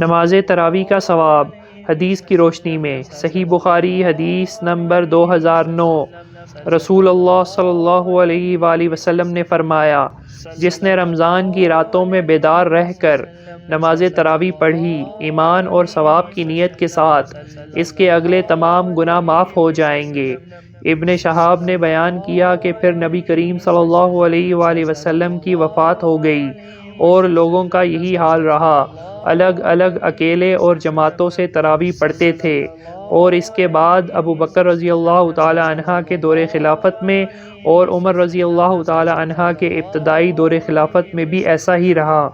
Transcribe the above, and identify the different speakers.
Speaker 1: نماز تراویح کا ثواب۔ حدیث کی روشنی میں صحیح بخاری حدیث نمبر 2009، رسول اللہ صلی اللہ علیہ وآلہ وسلم نے فرمایا، جس نے رمضان کی راتوں میں بیدار رہ کر نماز تراویح پڑھی ایمان اور ثواب کی نیت کے ساتھ، اس کے اگلے تمام گناہ معاف ہو جائیں گے۔ ابن شہاب نے بیان کیا کہ پھر نبی کریم صلی اللہ علیہ وآلہ وسلم کی وفات ہو گئی اور لوگوں کا یہی حال رہا، الگ الگ اکیلے اور جماعتوں سے تراویح پڑھتے تھے، اور اس کے بعد ابو بکر رضی اللہ تعالی عنہ کے دور خلافت میں اور عمر رضی اللہ تعالی عنہ کے ابتدائی دور خلافت میں بھی ایسا ہی رہا۔